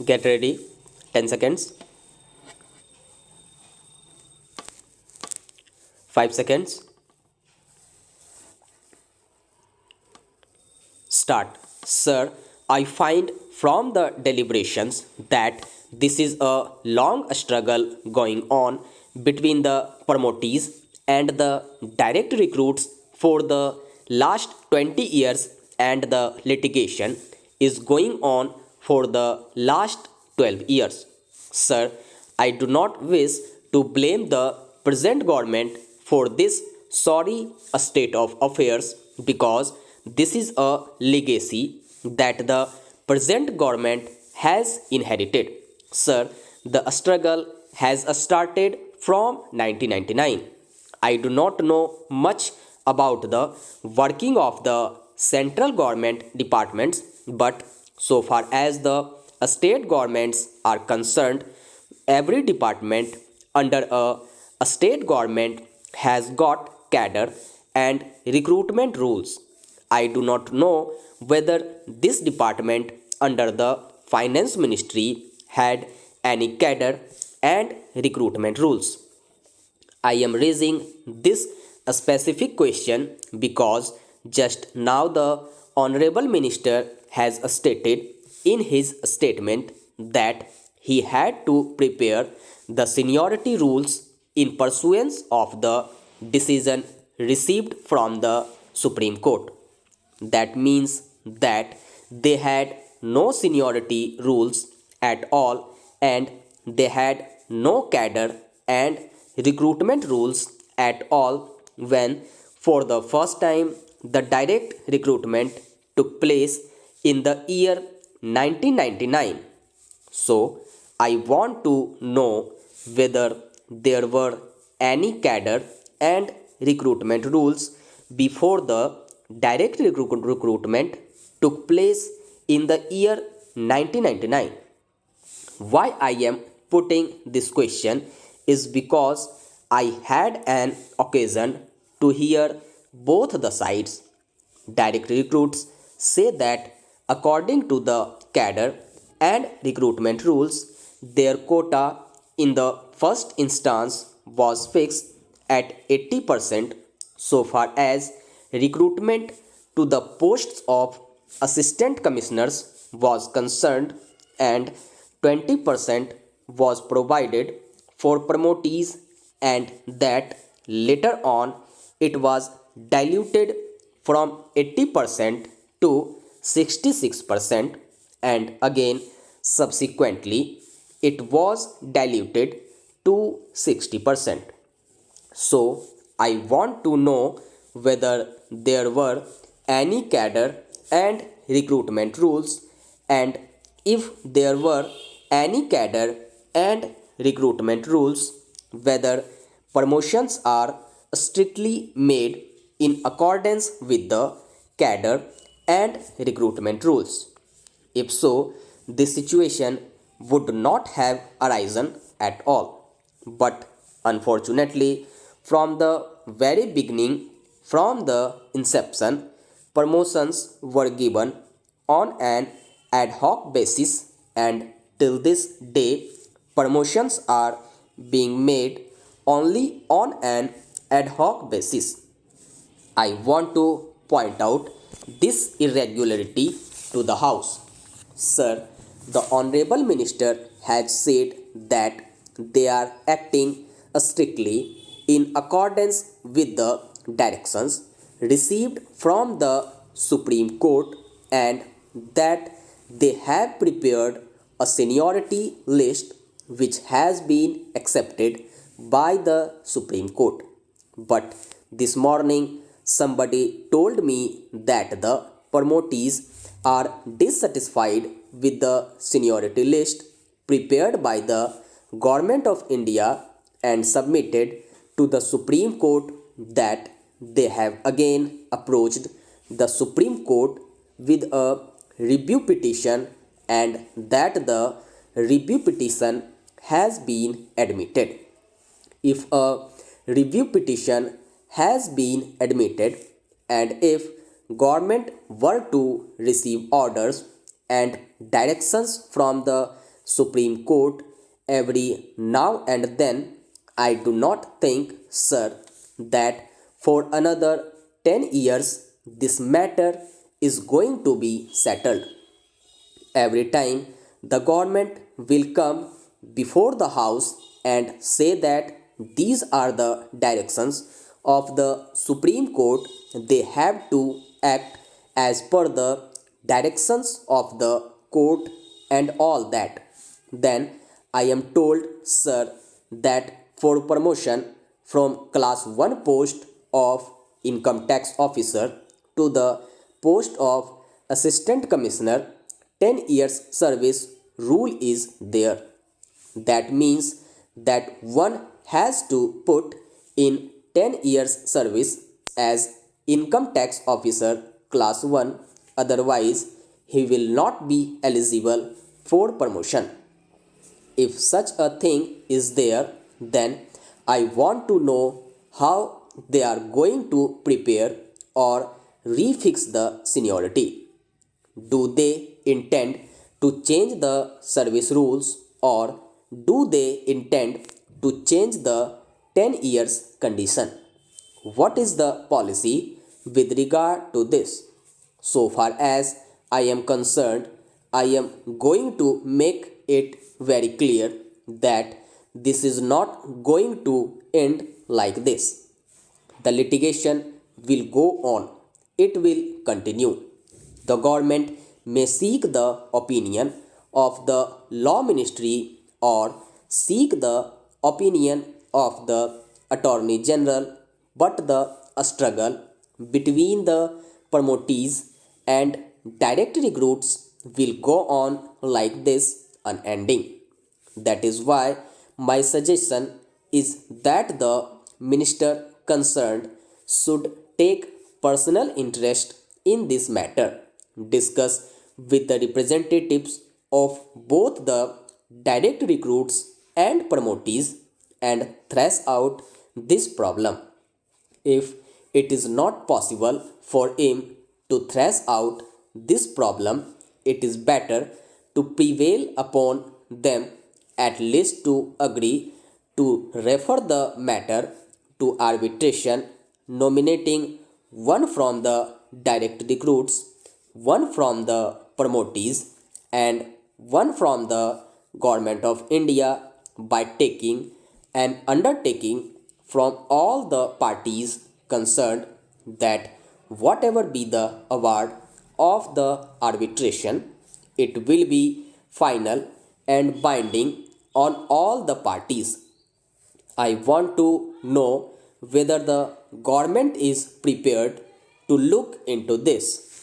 Get ready. 10 seconds. 5 seconds. Start. Sir, I find from the deliberations that this is a long struggle going on between the promotees and the direct recruits for the last 20 years, and the litigation is going on for the last 12 years. Sir, I do not wish to blame the present government for this sorry state of affairs, because this is a legacy that the present government has inherited. Sir, the struggle has started from 1999. I do not know much about the working of the central government departments, but so far as the state governments are concerned, every department under a state government has got cadre and recruitment rules. I do not know whether this department under the finance ministry had any cadre and recruitment rules. I am raising this specific question because just now the Honorable Minister has stated in his statement that he had to prepare the seniority rules in pursuance of the decision received from the Supreme Court. That means that they had no seniority rules at all, and they had no cadre and recruitment rules at all when, for the first time, the direct recruitment took place in the year 1999. So, I want to know whether there were any cadre and recruitment rules before the direct recruitment took place in the year 1999. Why I am putting this question is because I had an occasion to hear both the sides. Direct recruits say that according to the cadre and recruitment rules, their quota in the first instance was fixed at 80% so far as recruitment to the posts of assistant commissioners was concerned, and 20% was provided for promotees, and that later on it was diluted from 80% to 66%, and again subsequently it was diluted to 60%. So I want to know whether there were any cadre and recruitment rules, and if there were any cadre and recruitment rules, whether promotions are strictly made in accordance with the cadre and recruitment rules. If so, this situation would not have arisen at all. But unfortunately, from the very beginning, from the inception, promotions were given on an ad hoc basis, and till this day, promotions are being made only on an ad hoc basis. I want to point out this irregularity to the House. Sir, the Honorable Minister has said that they are acting strictly in accordance with the directions received from the Supreme Court, and that they have prepared a seniority list which has been accepted by the Supreme Court. But this morning, somebody told me that the promotees are dissatisfied with the seniority list prepared by the Government of India and submitted to the Supreme Court, that they have again approached the Supreme Court with a review petition, and that the review petition has been admitted. If a review petition has been admitted, and if government were to receive orders and directions from the Supreme Court every now and then. I do not think, sir, that for another 10 years this matter is going to be settled. Every time the government will come before the House and say that these are the directions of the Supreme Court, they have to act as per the directions of the court and all that. Then I am told, sir, that for promotion from class 1 post of income tax officer to the post of assistant commissioner, 10 years service rule is there. That means that one has to put in 10 years service as income tax officer class 1, otherwise he will not be eligible for promotion. If such a thing is there, then I want to know how they are going to prepare or refix the seniority. Do they intend to change the service rules or do they intend to change the 10 years condition? What is the policy with regard to this? So far as I am concerned, I am going to make it very clear that this is not going to end like this. The litigation will go on, it will continue. The government may seek the opinion of the law ministry or seek the opinion of the attorney general, but the struggle between the promotees and direct recruits will go on like this unending. That is why my suggestion is that the minister concerned should take personal interest in this matter, discuss with the representatives of both the direct recruits and promotees, and thrash out this problem. If it is not possible for him to thrash out this problem, it is better to prevail upon them at least to agree to refer the matter to arbitration, nominating one from the direct recruits, one from the promotees, and one from the government of India by taking an undertaking from all the parties concerned that whatever be the award of the arbitration, it will be final and binding on all the parties. I want to know whether the government is prepared to look into this.